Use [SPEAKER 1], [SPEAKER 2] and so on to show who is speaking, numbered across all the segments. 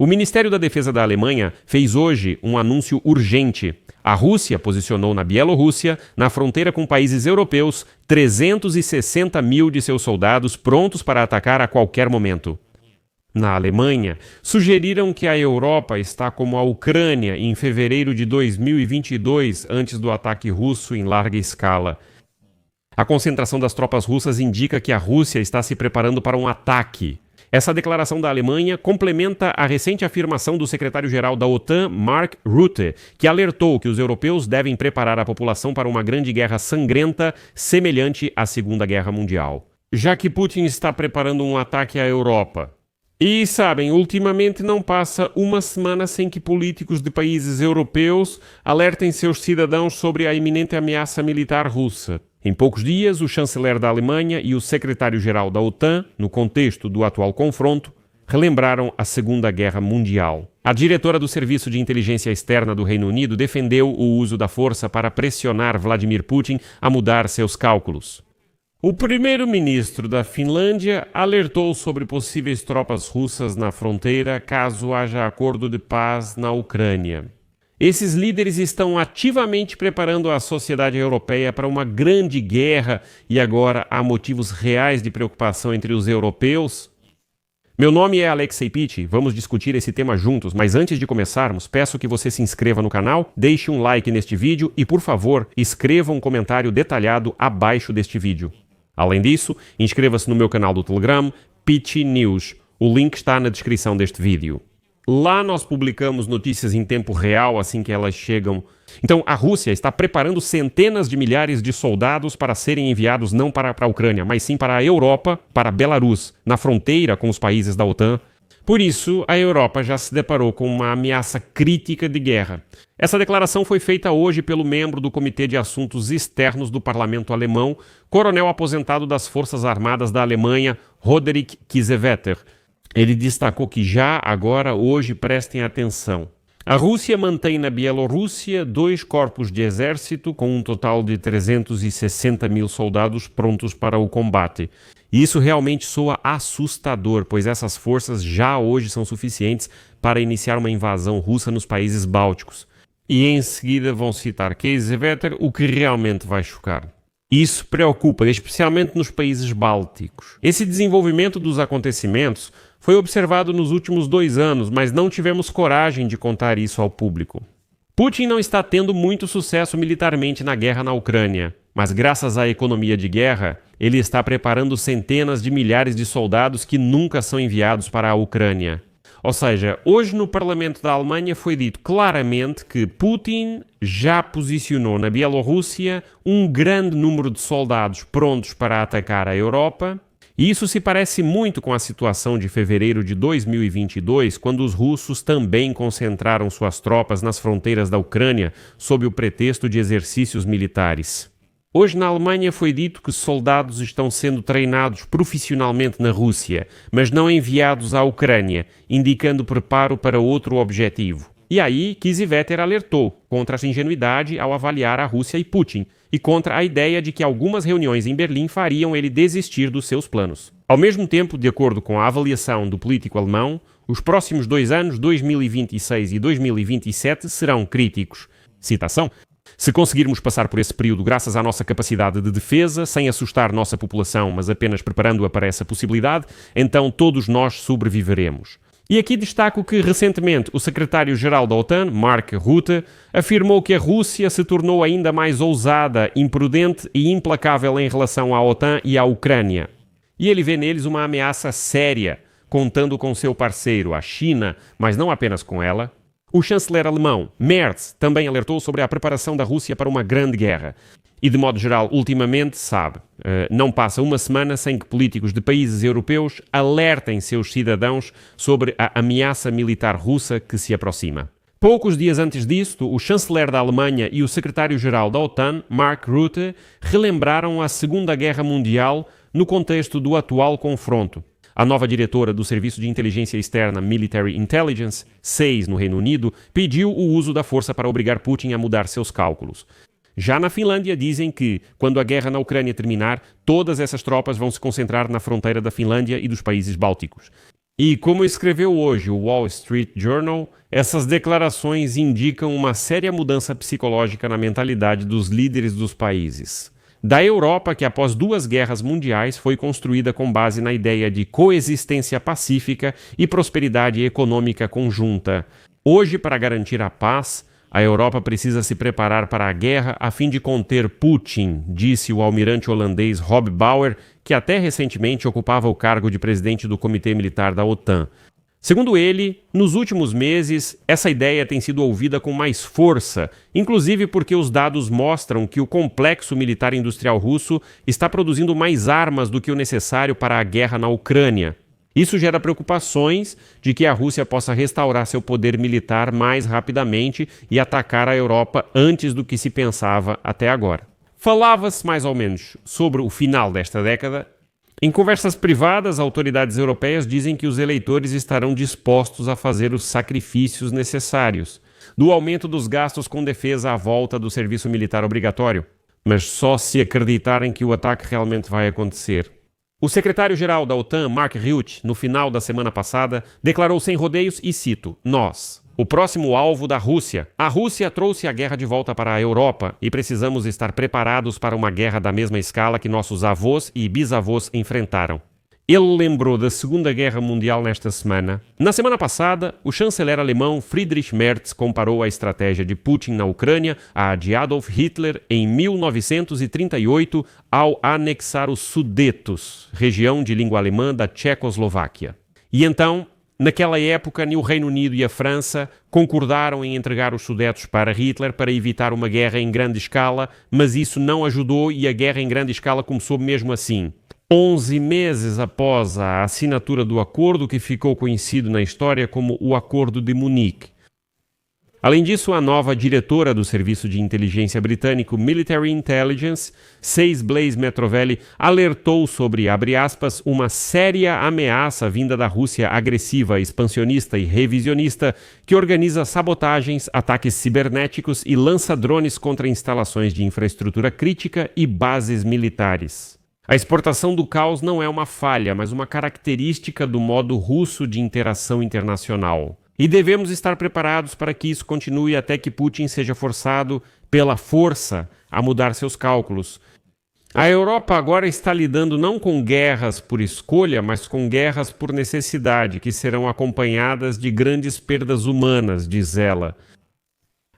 [SPEAKER 1] O Ministério da Defesa da Alemanha fez hoje um anúncio urgente. A Rússia posicionou na Bielorrússia, na fronteira com países europeus, 360 mil de seus soldados prontos para atacar a qualquer momento. Na Alemanha, sugeriram que a Europa está como a Ucrânia em fevereiro de 2022, antes do ataque russo em larga escala. A concentração das tropas russas indica que a Rússia está se preparando para um ataque. Essa declaração da Alemanha complementa a recente afirmação do secretário-geral da OTAN, Mark Rutte, que alertou que os europeus devem preparar a população para uma grande guerra sangrenta semelhante à Segunda Guerra Mundial. Já que Putin está preparando um ataque à Europa. E sabem, ultimamente não passa uma semana sem que políticos de países europeus alertem seus cidadãos sobre a iminente ameaça militar russa. Em poucos dias, o chanceler da Alemanha e o secretário-geral da OTAN, no contexto do atual confronto, relembraram a Segunda Guerra Mundial. A diretora do Serviço de Inteligência Externa do Reino Unido defendeu o uso da força para pressionar Vladimir Putin a mudar seus cálculos. O primeiro-ministro da Finlândia alertou sobre possíveis tropas russas na fronteira caso haja acordo de paz na Ucrânia. Esses líderes estão ativamente preparando a sociedade europeia para uma grande guerra e agora há motivos reais de preocupação entre os europeus? Meu nome é Alexei Pitti, vamos discutir esse tema juntos, mas antes de começarmos, peço que você se inscreva no canal, deixe um like neste vídeo e, por favor, escreva um comentário detalhado abaixo deste vídeo. Além disso, inscreva-se no meu canal do Telegram, Pitti News. O link está na descrição deste vídeo. Lá nós publicamos notícias em tempo real assim que elas chegam. Então, a Rússia está preparando centenas de milhares de soldados para serem enviados não para a Ucrânia, mas sim para a Europa, para a Belarus, na fronteira com os países da OTAN. Por isso, a Europa já se deparou com uma ameaça crítica de guerra. Essa declaração foi feita hoje pelo membro do Comitê de Assuntos Externos do Parlamento Alemão, coronel aposentado das Forças Armadas da Alemanha, Roderich Kiesewetter. Ele destacou que já agora, hoje, prestem atenção. A Rússia mantém na Bielorrússia 2 corpos de exército com um total de 360 mil soldados prontos para o combate. E isso realmente soa assustador, pois essas forças já hoje são suficientes para iniciar uma invasão russa nos países bálticos. E em seguida vão citar Kiesewetter, o que realmente vai chocar. Isso preocupa, especialmente nos países bálticos. Esse desenvolvimento dos acontecimentos foi observado nos últimos 2 anos, mas não tivemos coragem de contar isso ao público. Putin não está tendo muito sucesso militarmente na guerra na Ucrânia, mas graças à economia de guerra, ele está preparando centenas de milhares de soldados que nunca são enviados para a Ucrânia. Ou seja, hoje no Parlamento da Alemanha foi dito claramente que Putin já posicionou na Bielorrússia um grande número de soldados prontos para atacar a Europa. E isso se parece muito com a situação de fevereiro de 2022, quando os russos também concentraram suas tropas nas fronteiras da Ucrânia sob o pretexto de exercícios militares. Hoje na Alemanha foi dito que soldados estão sendo treinados profissionalmente na Rússia, mas não enviados à Ucrânia, indicando preparo para outro objetivo. E aí, Kiesewetter alertou contra essa ingenuidade ao avaliar a Rússia e Putin, e contra a ideia de que algumas reuniões em Berlim fariam ele desistir dos seus planos. Ao mesmo tempo, de acordo com a avaliação do político alemão, os próximos 2 anos, 2026 e 2027, serão críticos. Citação: se conseguirmos passar por esse período graças à nossa capacidade de defesa, sem assustar nossa população, mas apenas preparando-a para essa possibilidade, então todos nós sobreviveremos. E aqui destaco que, recentemente, o secretário-geral da OTAN, Mark Rutte, afirmou que a Rússia se tornou ainda mais ousada, imprudente e implacável em relação à OTAN e à Ucrânia. E ele vê neles uma ameaça séria, contando com seu parceiro, a China, mas não apenas com ela. O chanceler alemão, Merz, também alertou sobre a preparação da Rússia para uma grande guerra. E, de modo geral, ultimamente, não passa uma semana sem que políticos de países europeus alertem seus cidadãos sobre a ameaça militar russa que se aproxima. Poucos dias antes disto, o chanceler da Alemanha e o secretário-geral da OTAN, Mark Rutte, relembraram a Segunda Guerra Mundial no contexto do atual confronto. A nova diretora do Serviço de Inteligência Externa Military Intelligence, SEIS, no Reino Unido, pediu o uso da força para obrigar Putin a mudar seus cálculos. Já na Finlândia dizem que, quando a guerra na Ucrânia terminar, todas essas tropas vão se concentrar na fronteira da Finlândia e dos países bálticos. E como escreveu hoje o Wall Street Journal, essas declarações indicam uma séria mudança psicológica na mentalidade dos líderes dos países. Da Europa, que após 2 guerras mundiais foi construída com base na ideia de coexistência pacífica e prosperidade econômica conjunta. Hoje, para garantir a paz, a Europa precisa se preparar para a guerra a fim de conter Putin, disse o almirante holandês Rob Bauer, que até recentemente ocupava o cargo de presidente do Comitê Militar da OTAN. Segundo ele, nos últimos meses, essa ideia tem sido ouvida com mais força, inclusive porque os dados mostram que o complexo militar industrial russo está produzindo mais armas do que o necessário para a guerra na Ucrânia. Isso gera preocupações de que a Rússia possa restaurar seu poder militar mais rapidamente e atacar a Europa antes do que se pensava até agora. Falava-se mais ou menos sobre o final desta década. Em conversas privadas, autoridades europeias dizem que os eleitores estarão dispostos a fazer os sacrifícios necessários, do aumento dos gastos com defesa à volta do serviço militar obrigatório, mas só se acreditarem que o ataque realmente vai acontecer. O secretário-geral da OTAN, Mark Rutte, no final da semana passada, declarou sem rodeios e cito: "Nós, o próximo alvo da Rússia. A Rússia trouxe a guerra de volta para a Europa e precisamos estar preparados para uma guerra da mesma escala que nossos avós e bisavós enfrentaram." Ele lembrou da Segunda Guerra Mundial nesta semana. Na semana passada, o chanceler alemão Friedrich Merz comparou a estratégia de Putin na Ucrânia à de Adolf Hitler em 1938 ao anexar os Sudetos, região de língua alemã da Tchecoslováquia. E então, naquela época, o Reino Unido e a França concordaram em entregar os Sudetos para Hitler para evitar uma guerra em grande escala, mas isso não ajudou e a guerra em grande escala começou mesmo assim. 11 meses após a assinatura do acordo, que ficou conhecido na história como o Acordo de Munique. Além disso, a nova diretora do Serviço de Inteligência Britânico Military Intelligence, Sales Blaise Metrovelli, alertou sobre, abre aspas, uma séria ameaça vinda da Rússia agressiva, expansionista e revisionista que organiza sabotagens, ataques cibernéticos e lança drones contra instalações de infraestrutura crítica e bases militares. A exportação do caos não é uma falha, mas uma característica do modo russo de interação internacional. E devemos estar preparados para que isso continue até que Putin seja forçado pela força a mudar seus cálculos. A Europa agora está lidando não com guerras por escolha, mas com guerras por necessidade, que serão acompanhadas de grandes perdas humanas, diz ela.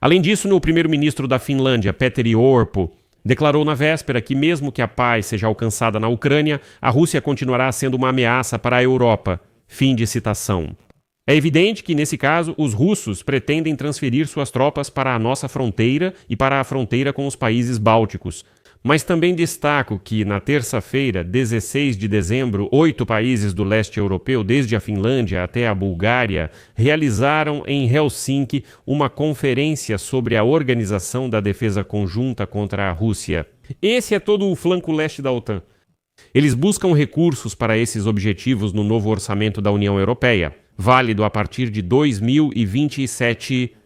[SPEAKER 1] Além disso, o primeiro-ministro da Finlândia, Petteri Orpo, declarou na véspera que mesmo que a paz seja alcançada na Ucrânia, a Rússia continuará sendo uma ameaça para a Europa. Fim de citação. É evidente que, nesse caso, os russos pretendem transferir suas tropas para a nossa fronteira e para a fronteira com os países bálticos. Mas também destaco que, na terça-feira, 16 de dezembro, 8 países do leste europeu, desde a Finlândia até a Bulgária, realizaram em Helsinki uma conferência sobre a Organização da Defesa Conjunta contra a Rússia. Esse é todo o flanco leste da OTAN. Eles buscam recursos para esses objetivos no novo orçamento da União Europeia, válido a partir de 2027.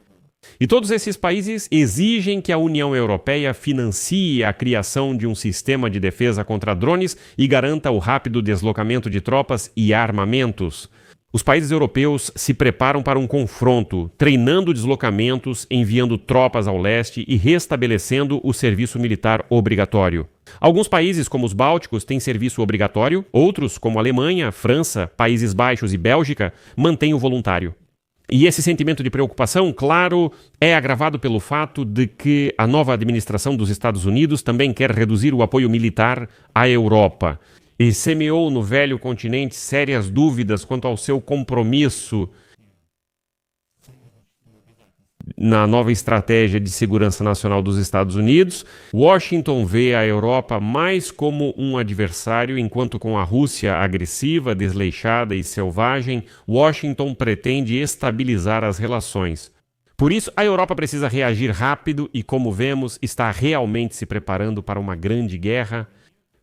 [SPEAKER 1] E todos esses países exigem que a União Europeia financie a criação de um sistema de defesa contra drones e garanta o rápido deslocamento de tropas e armamentos. Os países europeus se preparam para um confronto, treinando deslocamentos, enviando tropas ao leste e restabelecendo o serviço militar obrigatório. Alguns países, como os bálticos, têm serviço obrigatório, outros, como Alemanha, França, Países Baixos e Bélgica, mantêm o voluntário. E esse sentimento de preocupação, claro, é agravado pelo fato de que a nova administração dos Estados Unidos também quer reduzir o apoio militar à Europa e semeou no velho continente sérias dúvidas quanto ao seu compromisso na nova estratégia de segurança nacional dos Estados Unidos. Washington vê a Europa mais como um adversário, enquanto com a Rússia agressiva, desleixada e selvagem, Washington pretende estabilizar as relações. Por isso, a Europa precisa reagir rápido e, como vemos, está realmente se preparando para uma grande guerra,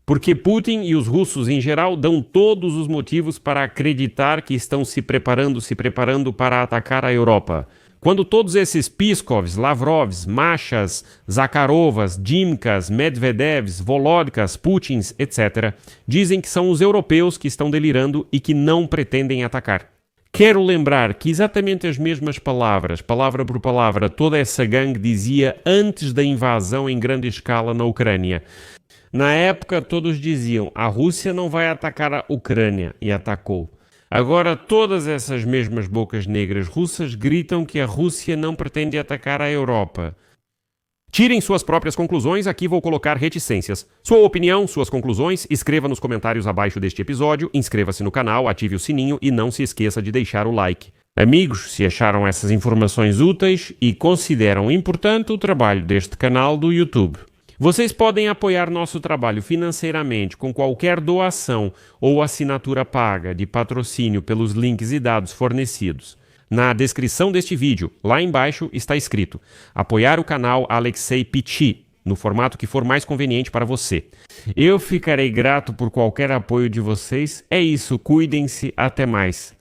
[SPEAKER 1] porque Putin e os russos em geral dão todos os motivos para acreditar que estão se preparando para atacar a Europa. Quando todos esses Piskovs, Lavrovs, Machas, Zakharovas, Dimkas, Medvedevs, Volodkas, Putins, etc., dizem que são os europeus que estão delirando e que não pretendem atacar. Quero lembrar que exatamente as mesmas palavras, palavra por palavra, toda essa gangue dizia antes da invasão em grande escala na Ucrânia. Na época todos diziam, a Rússia não vai atacar a Ucrânia, e atacou. Agora todas essas mesmas bocas negras russas gritam que a Rússia não pretende atacar a Europa. Tirem suas próprias conclusões, aqui vou colocar reticências. Sua opinião, suas conclusões, escreva nos comentários abaixo deste episódio, inscreva-se no canal, ative o sininho e não se esqueça de deixar o like. Amigos, se acharam essas informações úteis e consideram importante o trabalho deste canal do YouTube, vocês podem apoiar nosso trabalho financeiramente com qualquer doação ou assinatura paga de patrocínio pelos links e dados fornecidos. Na descrição deste vídeo, lá embaixo, está escrito apoiar o canal Alexei Pichi, no formato que for mais conveniente para você. Eu ficarei grato por qualquer apoio de vocês. É isso, cuidem-se, até mais.